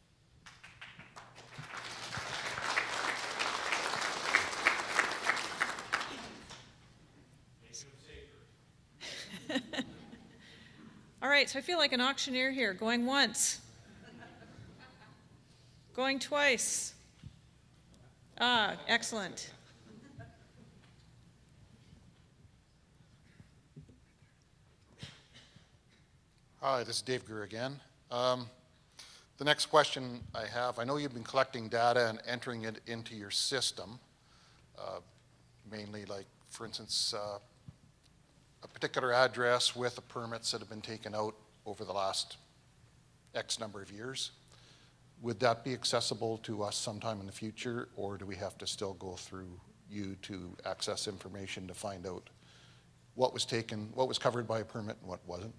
All right, so I feel like an auctioneer here, going once, going twice. Ah, excellent. Hi, this is Dave Greer again. The next question I have, I know you've been collecting data and entering it into your system, mainly like, for instance, a particular address with the permits that have been taken out over the last X number of years. Would that be accessible to us sometime in the future, or do we have to still go through you to access information to find out what was taken, what was covered by a permit and what wasn't?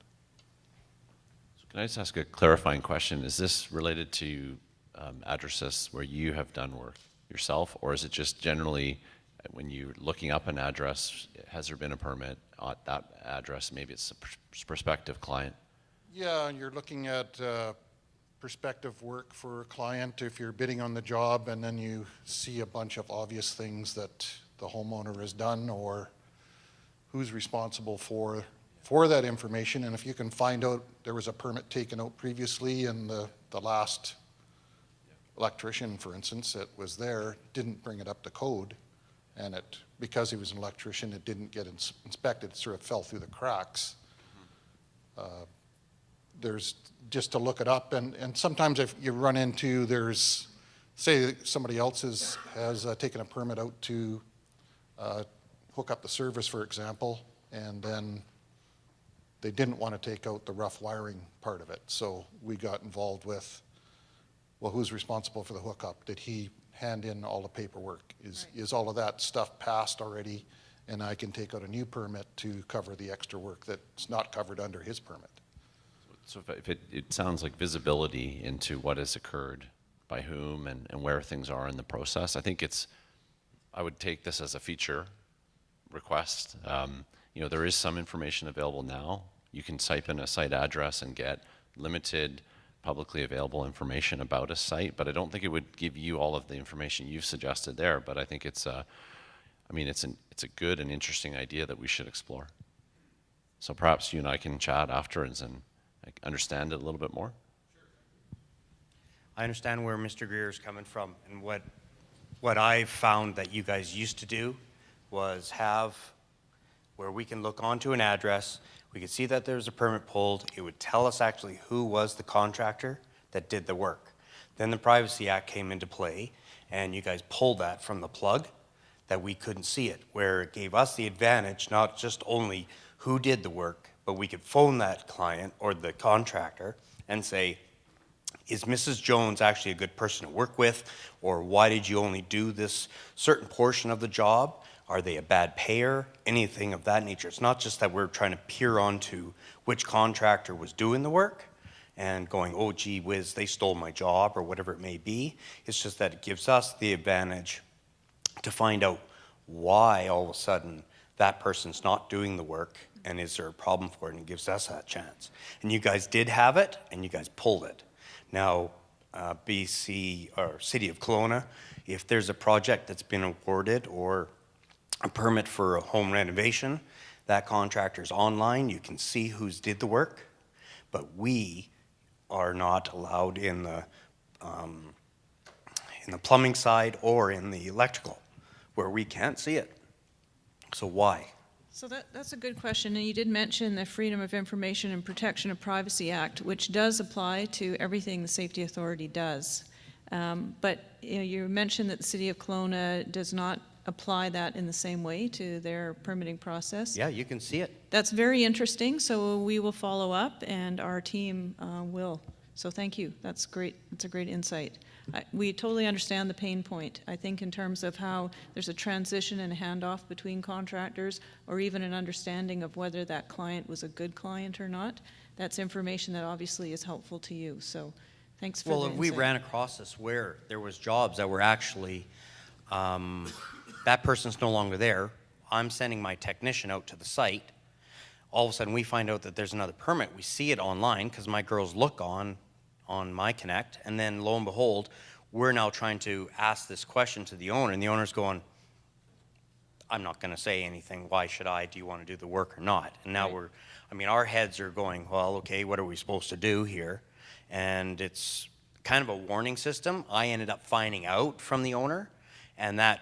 So can I just ask a clarifying question? Is this related to addresses where you have done work yourself, or is it just generally when you're looking up an address, has there been a permit at that address? Maybe it's a prospective client. Yeah, you're looking at prospective work for a client. If you're bidding on the job and then you see a bunch of obvious things that the homeowner has done, or who's responsible for that information, and if you can find out there was a permit taken out previously and the last electrician, for instance, that was there didn't bring it up to code, and because he was an electrician, it didn't get inspected, it sort of fell through the cracks. There's just to look it up, and sometimes if you run into, say somebody else has taken a permit out to hook up the service, for example, and then they didn't want to take out the rough wiring part of it. So we got involved with, well, who's responsible for the hookup? Did he hand in all the paperwork? Is all of that stuff passed already? And I can take out a new permit to cover the extra work that's not covered under his permit. So if it sounds like visibility into what has occurred, by whom, and where things are in the process. I think I would take this as a feature request. There is some information available now. You can type in a site address and get limited publicly available information about a site, but I don't think it would give you all of the information you've suggested there. But I think it's I mean, it's a good and interesting idea that we should explore. So perhaps you and I can chat afterwards and understand it a little bit more. I understand where Mr. Greer is coming from, and what I found that you guys used to do was have where we can look onto an address, we could see that there's a permit pulled, it would tell us actually who was the contractor that did the work. Then the Privacy Act came into play, and you guys pulled that from the plug, that we couldn't see it, where it gave us the advantage, not just only who did the work, but we could phone that client or the contractor and say, is Mrs. Jones actually a good person to work with? Or why did you only do this certain portion of the job? Are they a bad payer? Anything of that nature. It's not just that we're trying to peer onto which contractor was doing the work and going, oh, gee whiz, they stole my job or whatever it may be. It's just that it gives us the advantage to find out why all of a sudden that person's not doing the work and is there a problem for it, and it gives us that chance. And you guys did have it, and you guys pulled it. Now, BC or City of Kelowna, if there's a project that's been awarded or a permit for a home renovation, that contractor's online, you can see who's did the work, but we are not allowed in the plumbing side or in the electrical, where we can't see it. So why? So that's a good question, and you did mention the Freedom of Information and Protection of Privacy Act, which does apply to everything the Safety Authority does. But you mentioned that the City of Kelowna does not apply that in the same way to their permitting process. Yeah, you can see it. That's very interesting, so we will follow up, and our team will. So thank you. That's great. That's a great insight. We totally understand the pain point. I think in terms of how there's a transition and a handoff between contractors, or even an understanding of whether that client was a good client or not, that's information that obviously is helpful to you. So thanks for the insight. Well, if we ran across this where there was jobs that were actually, that person's no longer there, I'm sending my technician out to the site, all of a sudden we find out that there's another permit. We see it online because my girls look on my Connect, and then lo and behold, we're now trying to ask this question to the owner, and the owner's going, I'm not going to say anything. Why should I? Do you want to do the work or not? And now our heads are going, well, okay, what are we supposed to do here? And it's kind of a warning system. I ended up finding out from the owner, and that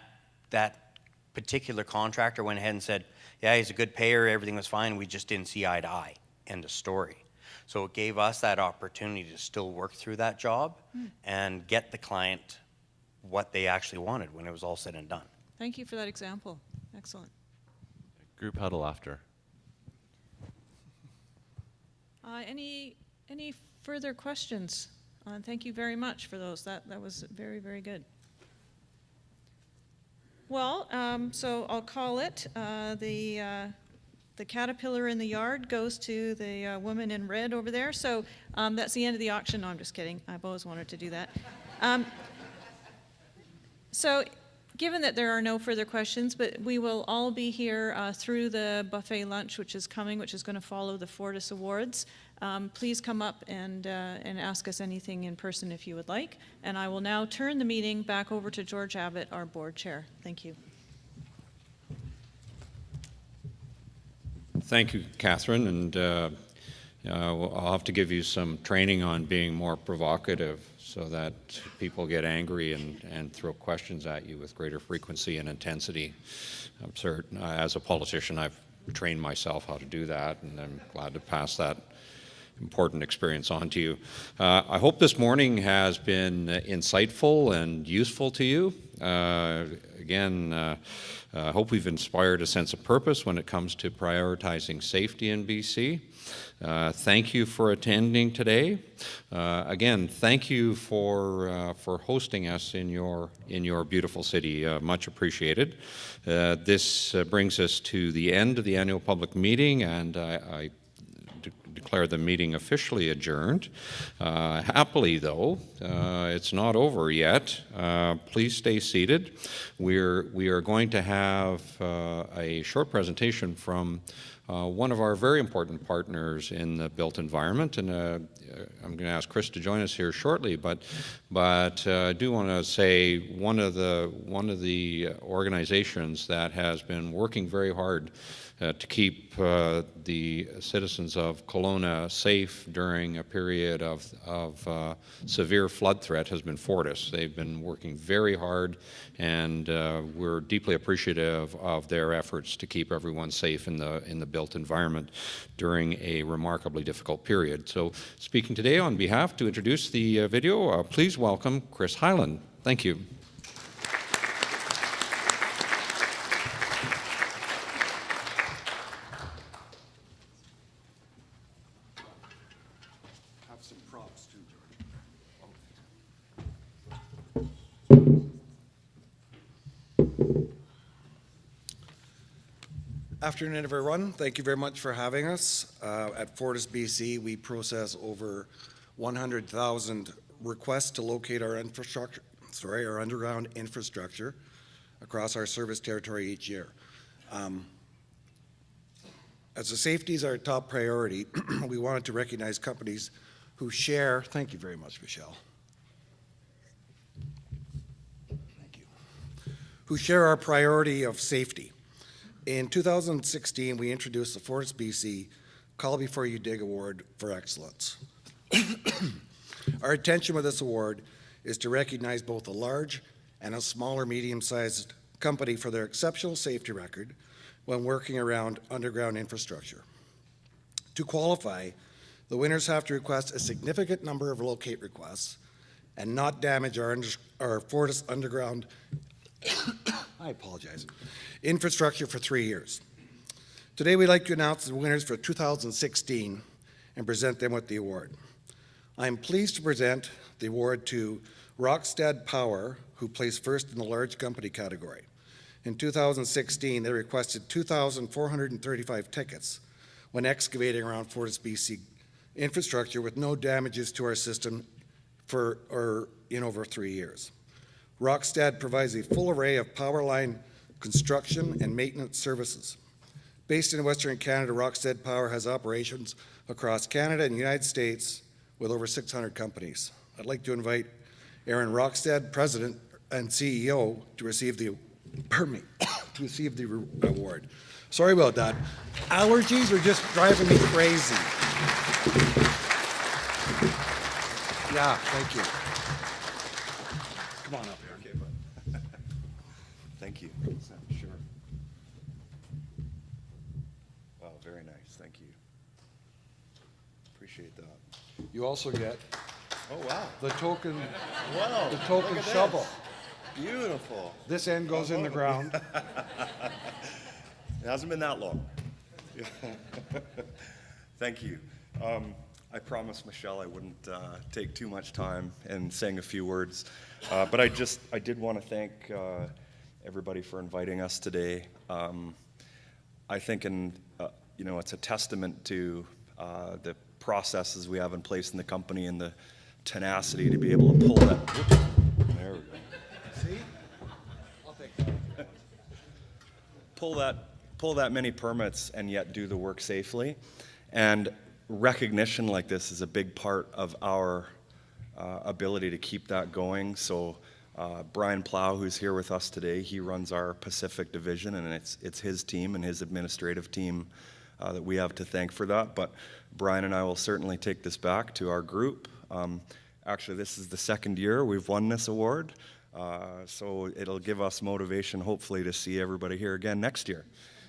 particular contractor went ahead and said, yeah, he's a good payer, everything was fine, we just didn't see eye to eye. End of story. So it gave us that opportunity to still work through that job and get the client what they actually wanted when it was all said and done. Thank you for that example. Excellent. Group huddle after. Any further questions? Thank you very much for those. That was very, very good. Well, so I'll call it the caterpillar in the yard goes to the woman in red over there. So that's the end of the auction. No, I'm just kidding. I've always wanted to do that. So given that there are no further questions, but we will all be here through the buffet lunch, which is coming, which is going to follow the Fortis Awards. Please come up and ask us anything in person if you would like. And I will now turn the meeting back over to George Abbott, our board chair. Thank you. Thank you, Catherine, and I'll have to give you some training on being more provocative so that people get angry and throw questions at you with greater frequency and intensity. I'm certain, as a politician, I've trained myself how to do that, and I'm glad to pass that important experience on to you. I hope this morning has been insightful and useful to you. I hope we've inspired a sense of purpose when it comes to prioritizing safety in BC. Thank you for attending today. Again, thank you for hosting us in your beautiful city. Much appreciated. This brings us to the end of the annual public meeting, and I declare the meeting officially adjourned. Happily, though, it's not over yet. Please stay seated. We are going to have a short presentation from one of our very important partners in the built environment, and I'm going to ask Chris to join us here shortly. But I do want to say one of the organizations that has been working very hard to keep the citizens of Kelowna safe during a period of severe flood threat has been Fortis. They've been working very hard, and we're deeply appreciative of their efforts to keep everyone safe in the built environment during a remarkably difficult period. So, speaking today on behalf to introduce the video, please welcome Chris Hyland. Thank you. Afternoon, everyone. Thank you very much for having us. At Fortis BC, we process over 100,000 requests to locate our underground infrastructure across our service territory each year. As the safety is our top priority, we wanted to recognize companies who share, thank you very much, Michelle, thank you, who share our priority of safety. In 2016, we introduced the Fortis BC Call Before You Dig Award for Excellence. Our intention with this award is to recognize both a large and a smaller medium-sized company for their exceptional safety record when working around underground infrastructure. To qualify, the winners have to request a significant number of locate requests and not damage our Fortis underground I apologize, infrastructure for 3 years. Today we'd like to announce the winners for 2016 and present them with the award. I am pleased to present the award to Rockstead Power, who placed first in the large company category. In 2016, they requested 2,435 tickets when excavating around Fortis BC infrastructure with no damages to our system in over 3 years. Rockstead provides a full array of power line construction and maintenance services. Based in Western Canada, Rockstead Power has operations across Canada and the United States with over 600 companies. I'd like to invite Aaron Rockstead, President and CEO, to receive the award. Sorry about that. Allergies are just driving me crazy. Yeah, thank you. Come on up here. Okay, bud. Thank you. Sure. Wow, very nice. Thank you. Appreciate that. You also get oh wow the token look at shovel. This. Beautiful. This end goes in the ground. It hasn't been that long. Thank you. I promised Michelle I wouldn't take too much time in saying a few words, but I did want to thank everybody for inviting us today. I think it's a testament to the processes we have in place in the company and the tenacity to be able to pull that. There we go. See? I'll take that. Pull that many permits and yet do the work safely. And recognition like this is a big part of our ability to keep that going. So Brian Plow, who's here with us today, he runs our Pacific division, and it's his team and his administrative team that we have to thank for that. But Brian and I will certainly take this back to our group. Actually, this is the second year we've won this award, so it'll give us motivation, hopefully, to see everybody here again next year.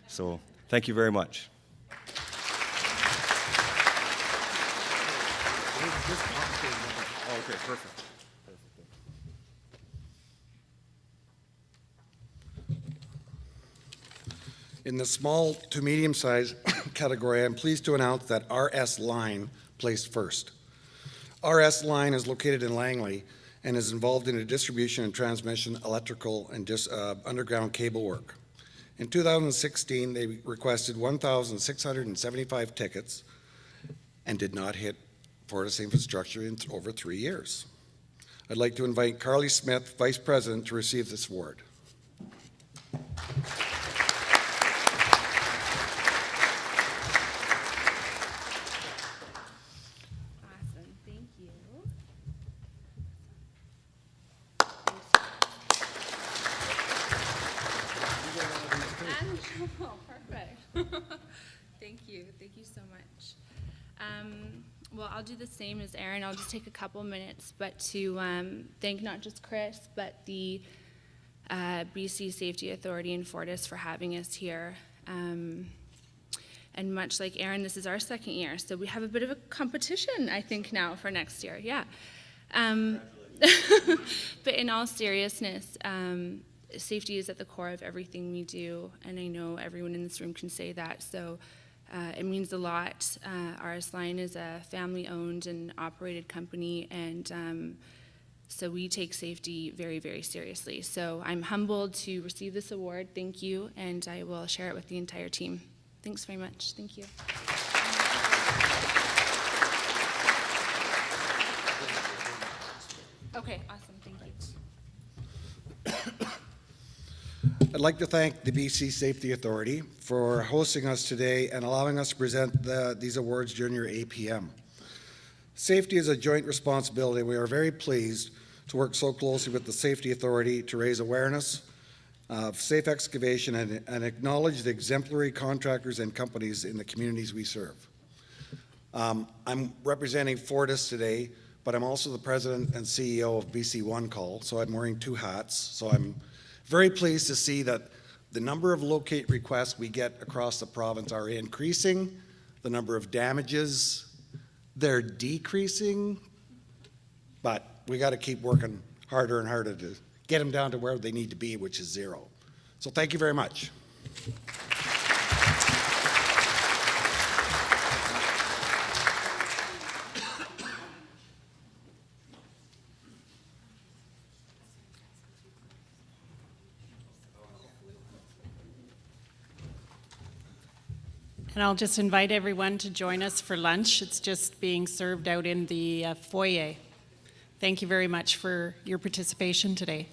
So thank you very much. Okay, perfect. In the small to medium-sized category, I'm pleased to announce that RS Line placed first. RS Line is located in Langley and is involved in the distribution and transmission, electrical, and underground cable work. In 2016, they requested 1,675 tickets and did not hit Fortis infrastructure in over 3 years. I'd like to invite Carly Smith, Vice President, to receive this award. Oh, perfect. Thank you so much. Well, I'll do the same as Aaron. I'll just take a couple minutes, but to thank not just Chris, but the BC Safety Authority and Fortis for having us here. And much like Aaron, this is our second year, so we have a bit of a competition, I think, now for next year. Yeah. But in all seriousness, safety is at the core of everything we do, and I know everyone in this room can say that, so it means a lot. RS Line is a family-owned and operated company, and so we take safety very, very seriously. So I'm humbled to receive this award. Thank you, and I will share it with the entire team. Thanks very much. Thank you. Okay, awesome. Thank you. I'd like to thank the BC Safety Authority for hosting us today and allowing us to present these awards during your APM. Safety is a joint responsibility. We are very pleased to work so closely with the Safety Authority to raise awareness of safe excavation and acknowledge the exemplary contractors and companies in the communities we serve. I'm representing Fortis today, but I'm also the president and CEO of BC One Call, so I'm wearing two hats. So I'm very pleased to see that the number of locate requests we get across the province are increasing, the number of damages, they're decreasing, but we got to keep working harder and harder to get them down to where they need to be, which is zero. So thank you very much. And I'll just invite everyone to join us for lunch. It's just being served out in the foyer. Thank you very much for your participation today.